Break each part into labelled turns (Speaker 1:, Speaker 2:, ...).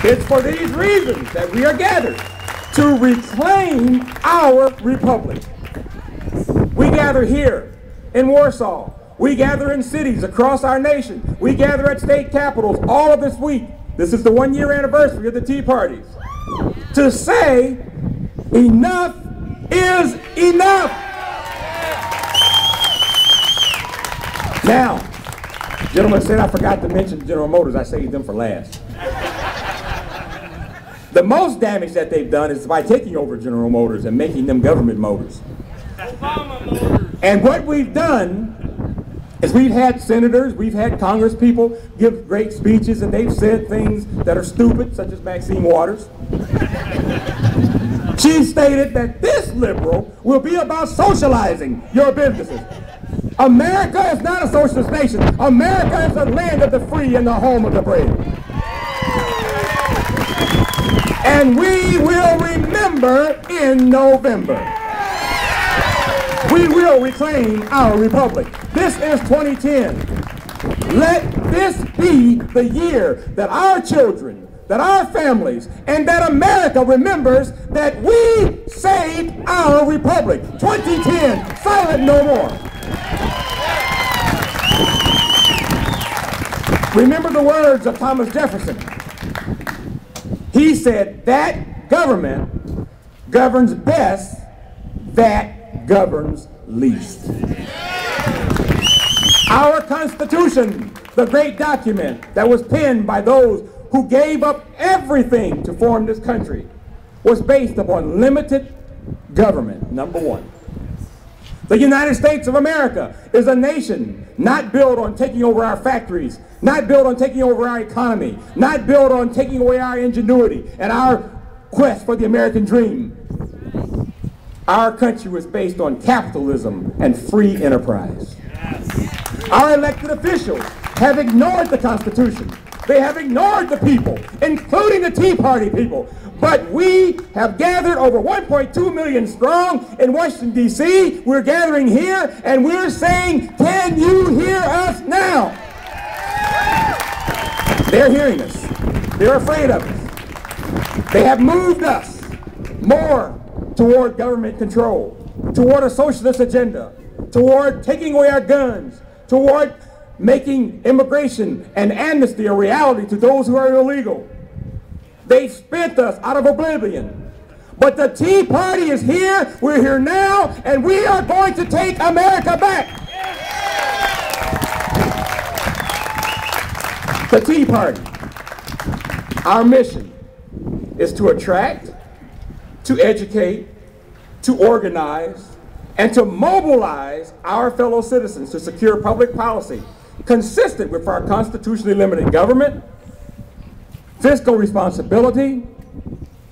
Speaker 1: It's for these reasons that we are gathered, to reclaim our republic. We gather here in Warsaw. We gather in cities across our nation. We gather at state capitals all of this week. This is the 1-year anniversary of the Tea Parties. To say, enough is enough. Now, gentlemen said I forgot to mention General Motors. I saved them for last. The most damage that they've done is by taking over General Motors and making them government motors. And what we've done is we've had senators, we've had Congress people give great speeches, and they've said things that are stupid, such as Maxine Waters. She stated that this liberal will be about socializing your businesses. America is not a socialist nation. America is the land of the free and the home of the brave. And we will remember in November. We will reclaim our republic. This is 2010. Let this be the year that our children, that our families, and that America remembers that we saved our republic. 2010, silent no more. Remember the words of Thomas Jefferson. He said, that government governs best, that governs least. Our Constitution, the great document that was penned by those who gave up everything to form this country, was based upon limited government, number one. The United States of America is a nation not built on taking over our factories, not built on taking over our economy, not built on taking away our ingenuity and our quest for the American dream. Our country was based on capitalism and free enterprise. Our elected officials have ignored the Constitution. They have ignored the people, including the Tea Party people. But we have gathered over 1.2 million strong in Washington, D.C. We're gathering here, and we're saying, can you hear us now? They're hearing us. They're afraid of us. They have moved us more toward government control, toward a socialist agenda, toward taking away our guns, toward making immigration and amnesty a reality to those who are illegal. They spent us out of oblivion. But the Tea Party is here, we're here now, and we are going to take America back. The Tea Party, our mission is to attract, to educate, to organize, and to mobilize our fellow citizens to secure public policy consistent with our constitutionally limited government, fiscal responsibility,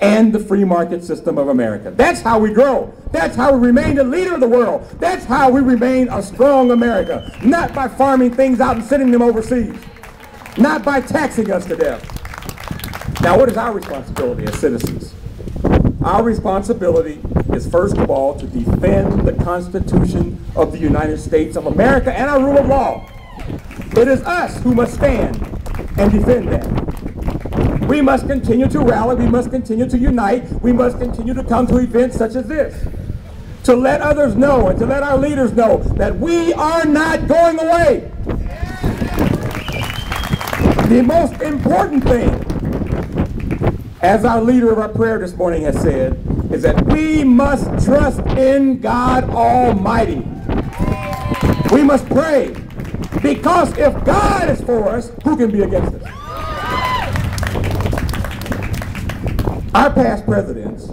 Speaker 1: and the free market system of America. That's how we grow. That's how we remain the leader of the world. That's how we remain a strong America. Not by farming things out and sending them overseas. Not by taxing us to death. Now, what is our responsibility as citizens? Our responsibility is, first of all, to defend the Constitution of the United States of America and our rule of law. It is us who must stand and defend that. We must continue to rally, we must continue to unite, we must continue to come to events such as this, to let others know and to let our leaders know that we are not going away. The most important thing, as our leader of our prayer this morning has said, is that we must trust in God Almighty. We must pray, because if God is for us, who can be against us? Our past presidents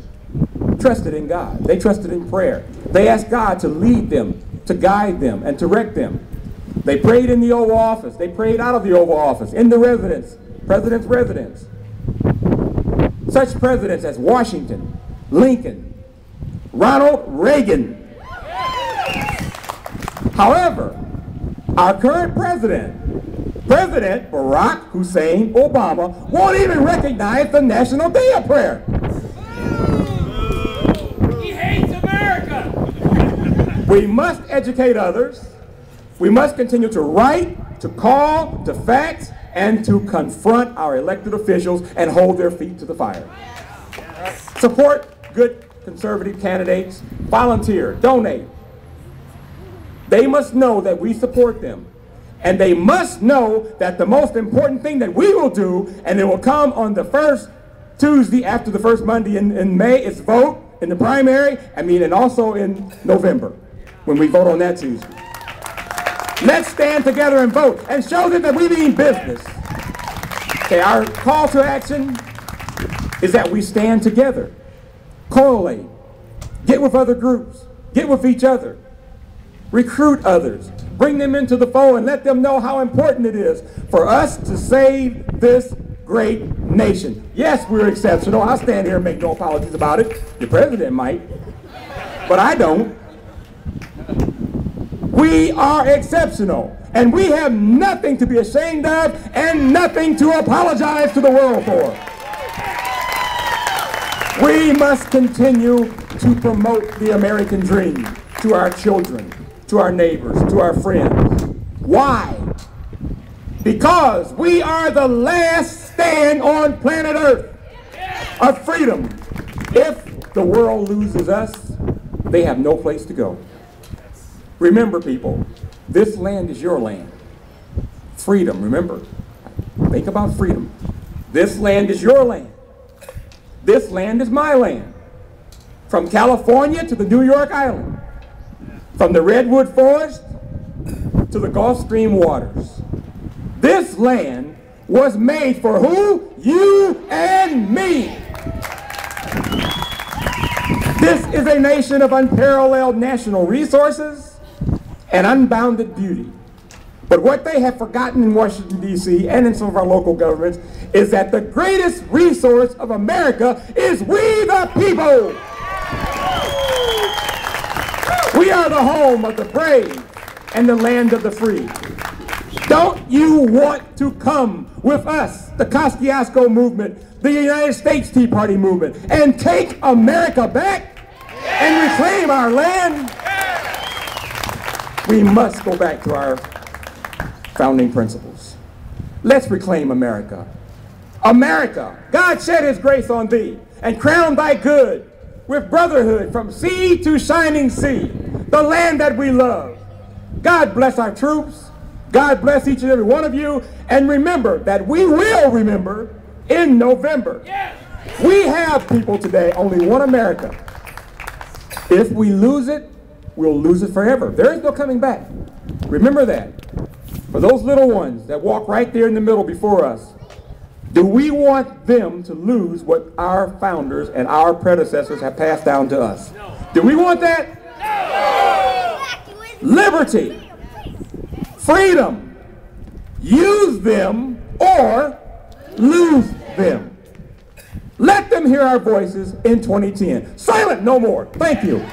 Speaker 1: trusted in God. They trusted in prayer. They asked God to lead them, to guide them, and direct them. They prayed in the Oval Office. They prayed out of the Oval Office, in the residence, president's residence. Such presidents as Washington, Lincoln, Ronald Reagan. However, our current president, President Barack Hussein Obama, won't even recognize the National Day of Prayer.
Speaker 2: He hates America.
Speaker 1: We must educate others. We must continue to write, to call, to fax, and to confront our elected officials and hold their feet to the fire. Support good conservative candidates, volunteer, donate. They must know that we support them. And they must know that the most important thing that we will do, and it will come on the first Tuesday after the first Monday in May, is vote in the primary, and also in November, when we vote on that Tuesday. Let's stand together and vote and show them that we mean business. Okay, our call to action is that we stand together, correlate, get with other groups, get with each other, recruit others, bring them into the fold, and let them know how important it is for us to save this great nation. Yes, we're exceptional. I'll stand here and make no apologies about it. The president might, but I don't. We are exceptional, and we have nothing to be ashamed of and nothing to apologize to the world for. We must continue to promote the American dream to our children, to our neighbors, to our friends. Why? Because we are the last stand on planet Earth of freedom. If the world loses us, they have no place to go. Remember, people, this land is your land. Freedom, remember. Think about freedom. This land is your land. This land is my land. From California to the New York Island. From the Redwood Forest to the Gulf Stream waters. This land was made for who? You and me. This is a nation of unparalleled national resources and unbounded beauty. But what they have forgotten in Washington, D.C. and in some of our local governments is that the greatest resource of America is we the people. We are the home of the brave and the land of the free. Don't you want to come with us, the Kosciusko movement, the United States Tea Party movement, and take America back and reclaim our land? We must go back to our founding principles. Let's reclaim America. America, God shed his grace on thee and crowned thy good with brotherhood from sea to shining sea, the land that we love. God bless our troops. God bless each and every one of you. And remember that we will remember in November. We have, people, today only one America. If we lose it, we'll lose it forever. There is no coming back. Remember that. For those little ones that walk right there in the middle before us, do we want them to lose what our founders and our predecessors have passed down to us? Do we want that? No! Liberty, freedom, use them or lose them. Let them hear our voices in 2010. Silent no more. Thank you.